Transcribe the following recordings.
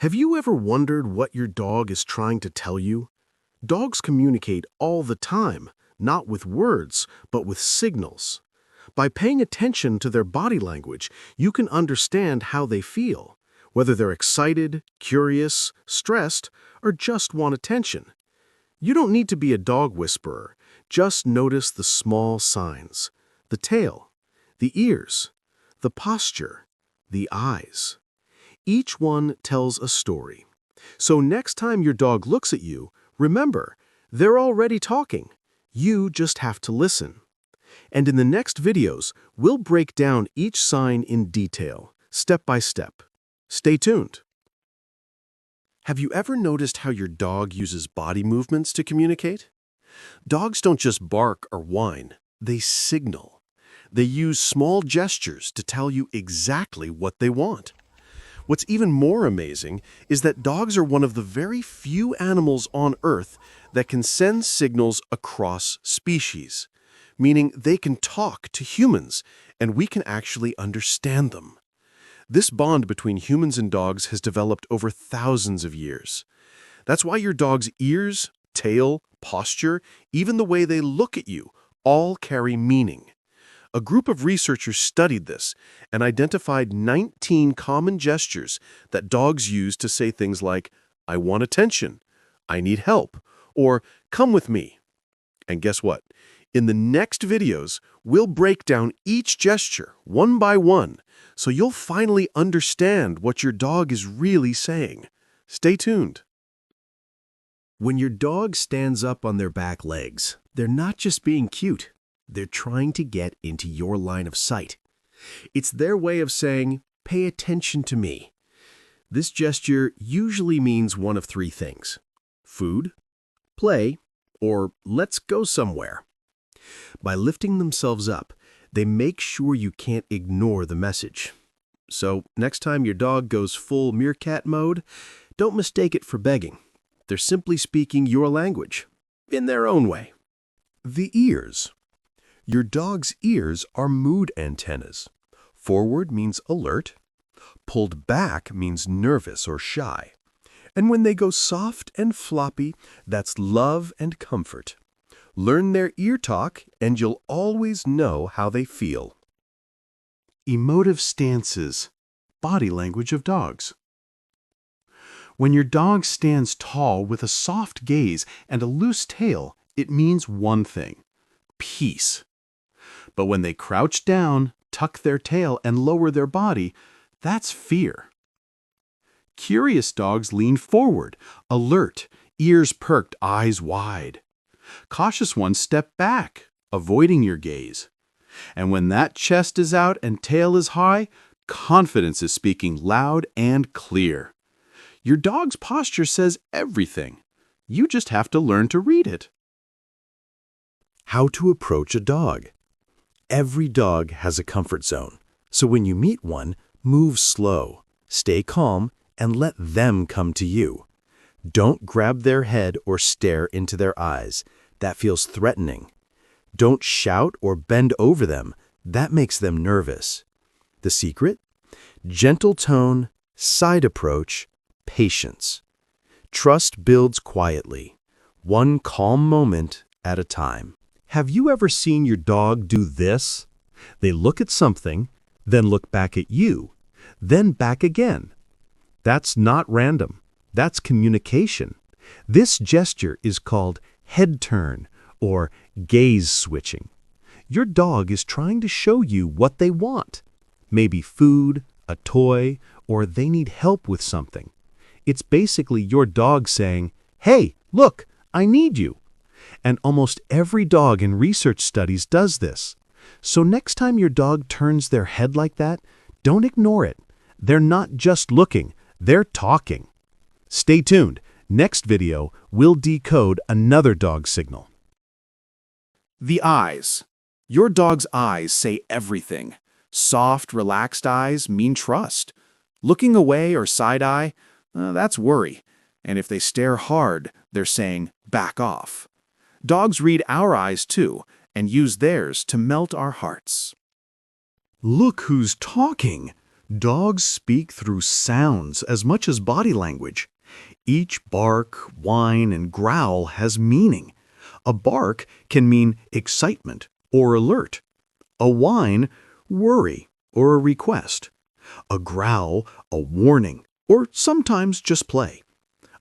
Have you ever wondered what your dog is trying to tell you? Dogs communicate all the time, not with words, but with signals. By paying attention to their body language, you can understand how they feel, whether they're excited, curious, stressed, or just want attention. You don't need to be a dog whisperer. Just notice the small signs: the tail, the ears, the posture, the eyes. Each one tells a story. So next time your dog looks at you, remember, they're already talking. You just have to listen. And in the next videos, we'll break down each sign in detail, step by step. Stay tuned. Have you ever noticed how your dog uses body movements to communicate? Dogs don't just bark or whine, they signal. They use small gestures to tell you exactly what they want. What's even more amazing is that dogs are one of the very few animals on Earth that can send signals across species, meaning they can talk to humans and we can actually understand them. This bond between humans and dogs has developed over thousands of years. That's why your dog's ears, tail, posture, even the way they look at you, all carry meaning. A group of researchers studied this and identified 19 common gestures that dogs use to say things like, "I want attention," "I need help," or "come with me." And guess what? In the next videos, we'll break down each gesture one by one, so you'll finally understand what your dog is really saying. Stay tuned. When your dog stands up on their back legs, they're not just being cute. They're trying to get into your line of sight. It's their way of saying, "Pay attention to me." This gesture usually means one of three things: food, play, or let's go somewhere. By lifting themselves up, they make sure you can't ignore the message. So next time your dog goes full meerkat mode, don't mistake it for begging. They're simply speaking your language, in their own way. The ears. Your dog's ears are mood antennas. Forward means alert. Pulled back means nervous or shy. And when they go soft and floppy, that's love and comfort. Learn their ear talk and you'll always know how they feel. Emotive stances, body language of dogs. When your dog stands tall with a soft gaze and a loose tail, it means one thing: peace. But when they crouch down, tuck their tail, and lower their body, that's fear. Curious dogs lean forward, alert, ears perked, eyes wide. Cautious ones step back, avoiding your gaze. And when that chest is out and tail is high, confidence is speaking loud and clear. Your dog's posture says everything. You just have to learn to read it. How to approach a dog. Every dog has a comfort zone, so when you meet one, move slow, stay calm, and let them come to you. Don't grab their head or stare into their eyes. That feels threatening. Don't shout or bend over them. That makes them nervous. The secret? Gentle tone, side approach, patience. Trust builds quietly, one calm moment at a time. Have you ever seen your dog do this? They look at something, then look back at you, then back again. That's not random. That's communication. This gesture is called head turn or gaze switching. Your dog is trying to show you what they want. Maybe food, a toy, or they need help with something. It's basically your dog saying, "Hey, look, I need you." And almost every dog in research studies does this. So next time your dog turns their head like that, don't ignore it. They're not just looking, they're talking. Stay tuned. Next video, we'll decode another dog signal. The eyes. Your dog's eyes say everything. Soft, relaxed eyes mean trust. Looking away or side-eye, that's worry. And if they stare hard, they're saying, "Back off." Dogs read our eyes too, and use theirs to melt our hearts. Look who's talking. Dogs speak through sounds as much as body language. Each bark, whine, and growl has meaning. A bark can mean excitement or alert. A whine, worry or a request. A growl, a warning, or sometimes just play.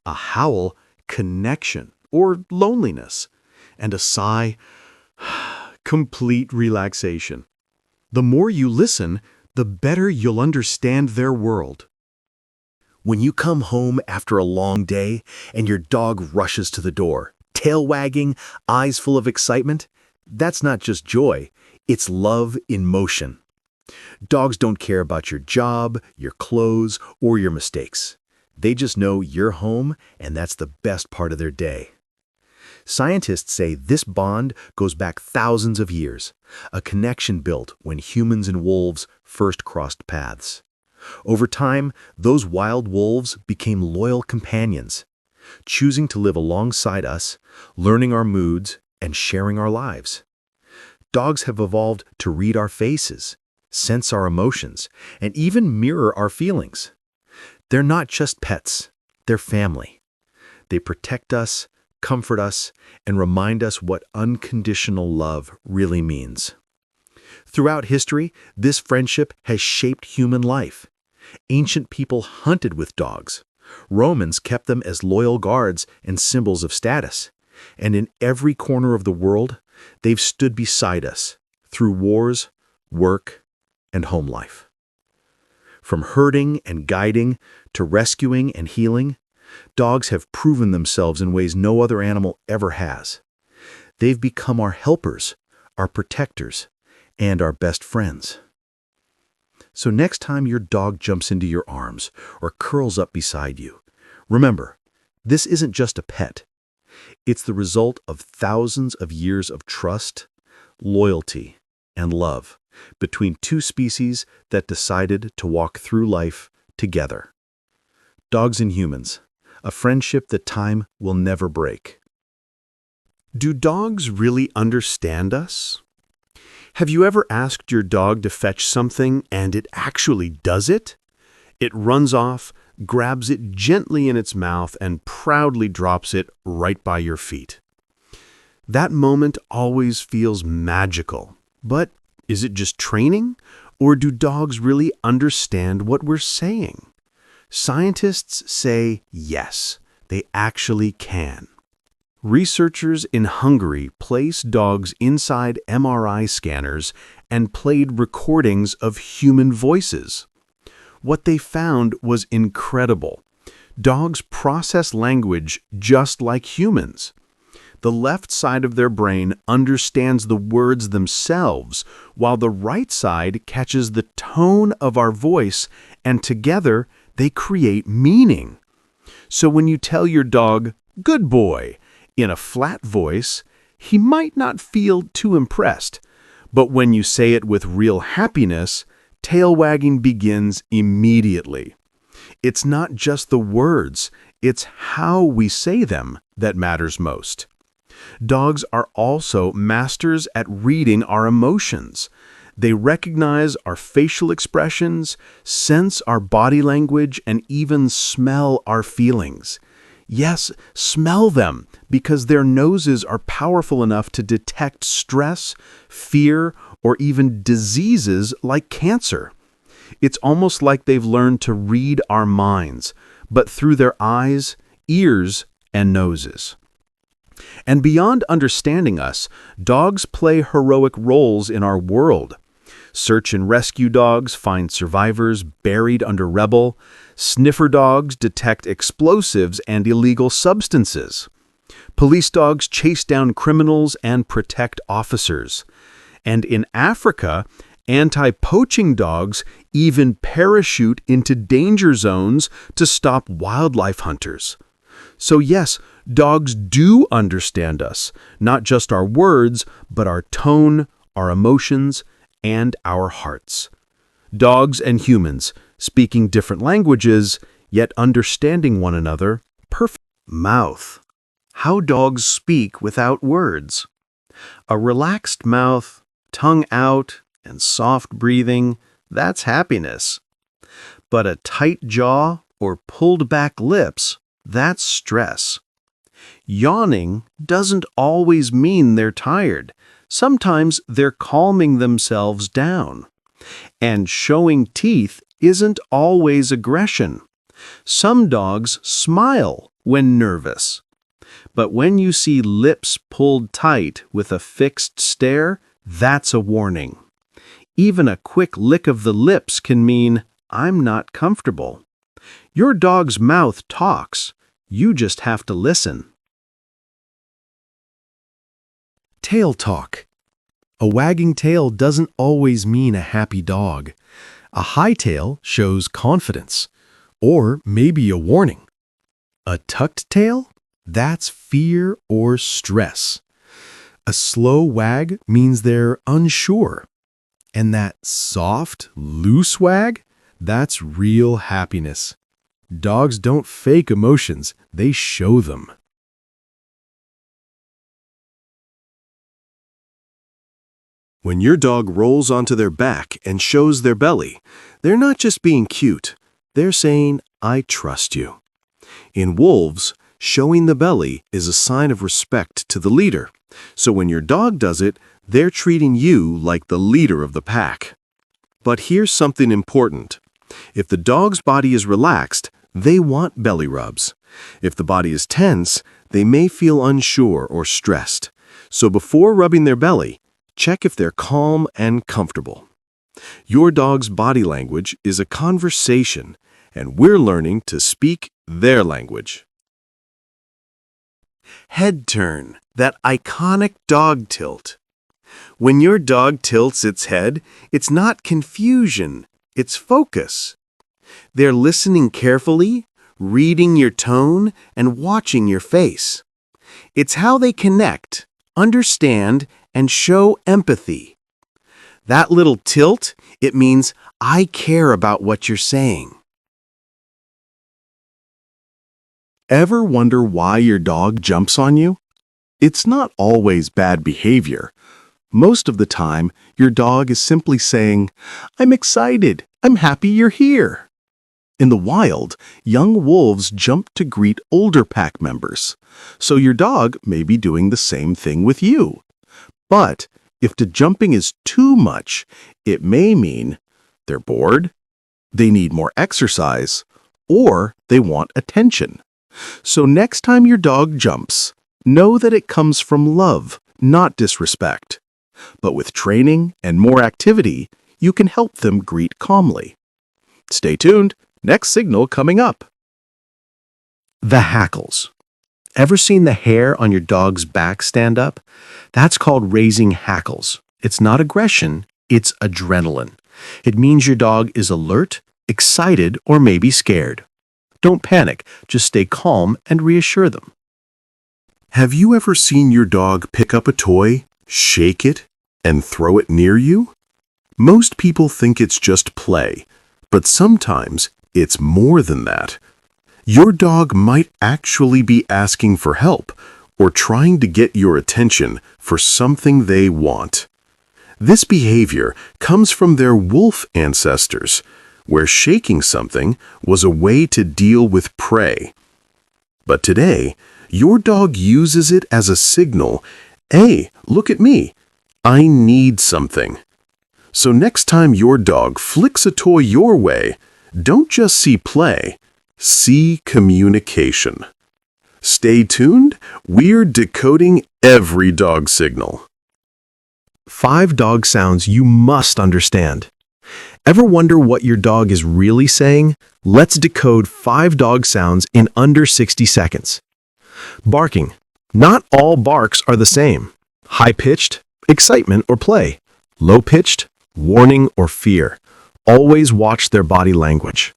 A howl, connection or loneliness. And a sigh, complete relaxation. The more you listen, the better you'll understand their world. When you come home after a long day and your dog rushes to the door, tail wagging, eyes full of excitement, that's not just joy, it's love in motion. Dogs don't care about your job, your clothes, or your mistakes. They just know you're home, and that's the best part of their day. Scientists say this bond goes back thousands of years, a connection built when humans and wolves first crossed paths. Over time, those wild wolves became loyal companions, choosing to live alongside us, learning our moods, and sharing our lives. Dogs have evolved to read our faces, sense our emotions, and even mirror our feelings. They're not just pets, they're family. They protect us, comfort us, and remind us what unconditional love really means. Throughout history, this friendship has shaped human life. Ancient people hunted with dogs. Romans kept them as loyal guards and symbols of status. And in every corner of the world, they've stood beside us through wars, work, and home life. From herding and guiding to rescuing and healing, dogs have proven themselves in ways no other animal ever has. They've become our helpers, our protectors, and our best friends. So next time your dog jumps into your arms or curls up beside you, remember, this isn't just a pet. It's the result of thousands of years of trust, loyalty, and love between two species that decided to walk through life together. Dogs and humans, a friendship that time will never break. Do dogs really understand us? Have you ever asked your dog to fetch something and it actually does it? It runs off, grabs it gently in its mouth, and proudly drops it right by your feet. That moment always feels magical. But is it just training? Or do dogs really understand what we're saying? Scientists say yes, they actually can. Researchers in Hungary placed dogs inside MRI scanners and played recordings of human voices. What they found was incredible. Dogs process language just like humans. The left side of their brain understands the words themselves, while the right side catches the tone of our voice, and together they create meaning. So when you tell your dog, "Good boy," in a flat voice, he might not feel too impressed. But when you say it with real happiness, tail wagging begins immediately. It's not just the words, it's how we say them that matters most. Dogs are also masters at reading our emotions. They recognize our facial expressions, sense our body language, and even smell our feelings. Yes, smell them, because their noses are powerful enough to detect stress, fear, or even diseases like cancer. It's almost like they've learned to read our minds, but through their eyes, ears, and noses. And beyond understanding us, dogs play heroic roles in our world. Search and rescue dogs find survivors buried under rubble. Sniffer dogs detect explosives and illegal substances. Police dogs chase down criminals and protect officers. And in Africa, anti-poaching dogs even parachute into danger zones to stop wildlife hunters. So yes, dogs do understand us, not just our words, but our tone, our emotions, and our hearts. Dogs and humans, speaking different languages, yet understanding one another perfectly. Mouth. How dogs speak without words. A relaxed mouth, tongue out, and soft breathing, that's happiness. But a tight jaw or pulled back lips, that's stress. Yawning doesn't always mean they're tired. Sometimes they're calming themselves down. And showing teeth isn't always aggression. Some dogs smile when nervous. But when you see lips pulled tight with a fixed stare, that's a warning. Even a quick lick of the lips can mean, I'm not comfortable. Your dog's mouth talks. You just have to listen. Tail talk. A wagging tail doesn't always mean a happy dog. A high tail shows confidence, or maybe a warning. A tucked tail? That's fear or stress. A slow wag means they're unsure. And that soft, loose wag? That's real happiness. Dogs don't fake emotions, they show them. When your dog rolls onto their back and shows their belly, they're not just being cute. They're saying, I trust you. In wolves, showing the belly is a sign of respect to the leader. So when your dog does it, they're treating you like the leader of the pack. But here's something important. If the dog's body is relaxed, they want belly rubs. If the body is tense, they may feel unsure or stressed. So before rubbing their belly, check if they're calm and comfortable. Your dog's body language is a conversation, and we're learning to speak their language. Head turn, that iconic dog tilt. When your dog tilts its head, it's not confusion, it's focus. They're listening carefully, reading your tone, and watching your face. It's how they connect, understand, and show empathy. That little tilt, it means I care about what you're saying. Ever wonder why your dog jumps on you? It's not always bad behavior. Most of the time, your dog is simply saying, I'm excited, I'm happy you're here. In the wild, young wolves jump to greet older pack members. So your dog may be doing the same thing with you. But if the jumping is too much, it may mean they're bored, they need more exercise, or they want attention. So next time your dog jumps, know that it comes from love, not disrespect. But with training and more activity, you can help them greet calmly. Stay tuned, next signal coming up. The hackles. Ever seen the hair on your dog's back stand up? That's called raising hackles. It's not aggression, it's adrenaline. It means your dog is alert, excited, or maybe scared. Don't panic, just stay calm and reassure them. Have you ever seen your dog pick up a toy, shake it, and throw it near you? Most people think it's just play, but sometimes it's more than that. Your dog might actually be asking for help or trying to get your attention for something they want. This behavior comes from their wolf ancestors, where shaking something was a way to deal with prey. But today, your dog uses it as a signal, hey, look at me, I need something. So next time your dog flicks a toy your way, don't just see play, see communication. Stay tuned, we're decoding every dog signal. 5 dog sounds you must understand. Ever wonder what your dog is really saying? Let's decode 5 dog sounds in under 60 seconds. Barking. Not all barks are the same. High-pitched, excitement or play. Low-pitched, warning or fear. Always watch their body language.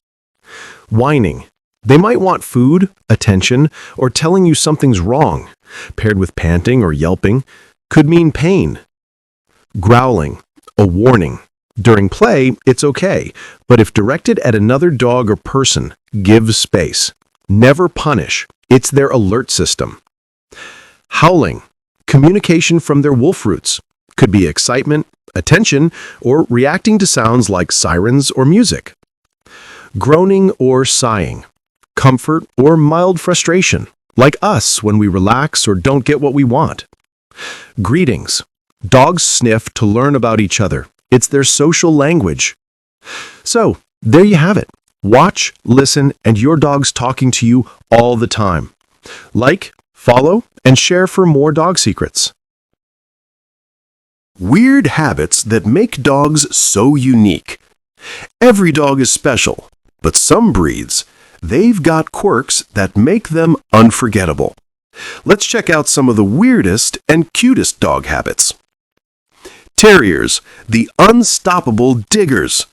Whining. They might want food, attention, or telling you something's wrong. Paired with panting or yelping, could mean pain. Growling. A warning. During play, it's okay, but if directed at another dog or person, give space. Never punish. It's their alert system. Howling. Communication from their wolf roots. Could be excitement, attention, or reacting to sounds like sirens or music. groaning or sighing, comfort or mild frustration, like us when we relax or don't get what we want. Greetings. Dogs sniff to learn about each other. It's their social language. So, there you have it. Watch, listen, and your dog's talking to you all the time. Like, follow, and share for more dog secrets. Weird habits that make dogs so unique. Every dog is special, but some breeds, they've got quirks that make them unforgettable. Let's check out some of the weirdest and cutest dog habits. Terriers, the unstoppable diggers.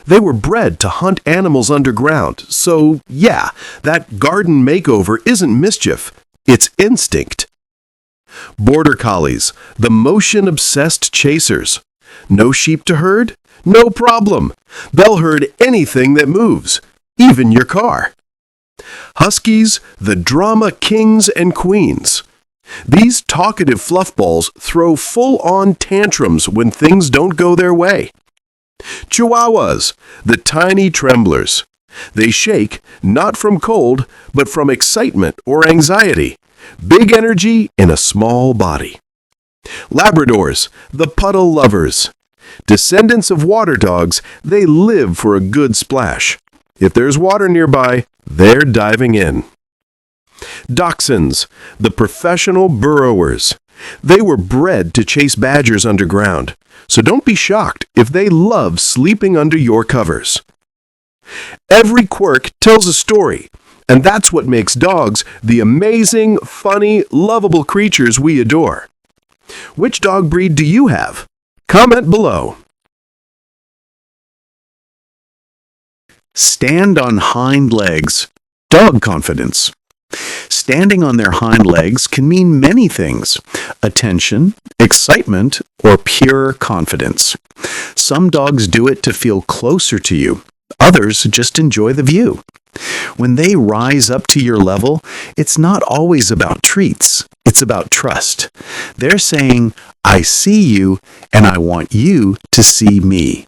They were bred to hunt animals underground, so yeah, that garden makeover isn't mischief, it's instinct. Border Collies, the motion-obsessed chasers. No sheep to herd? No problem. They'll herd anything that moves, even your car. Huskies, the drama kings and queens. These talkative fluffballs throw full-on tantrums when things don't go their way. Chihuahuas, the tiny tremblers. They shake, not from cold, but from excitement or anxiety. Big energy in a small body. Labradors, the puddle lovers. Descendants of water dogs, they live for a good splash. If there's water nearby, they're diving in. Dachshunds, the professional burrowers. They were bred to chase badgers underground, so don't be shocked if they love sleeping under your covers. Every quirk tells a story, and that's what makes dogs the amazing, funny, lovable creatures we adore. Which dog breed do you have? Comment below. Stand on hind legs. Dog confidence. Standing on their hind legs can mean many things: attention, excitement, or pure confidence. Some dogs do it to feel closer to you. Others just enjoy the view. When they rise up to your level, it's not always about treats. It's about trust. They're saying, I see you, and I want you to see me.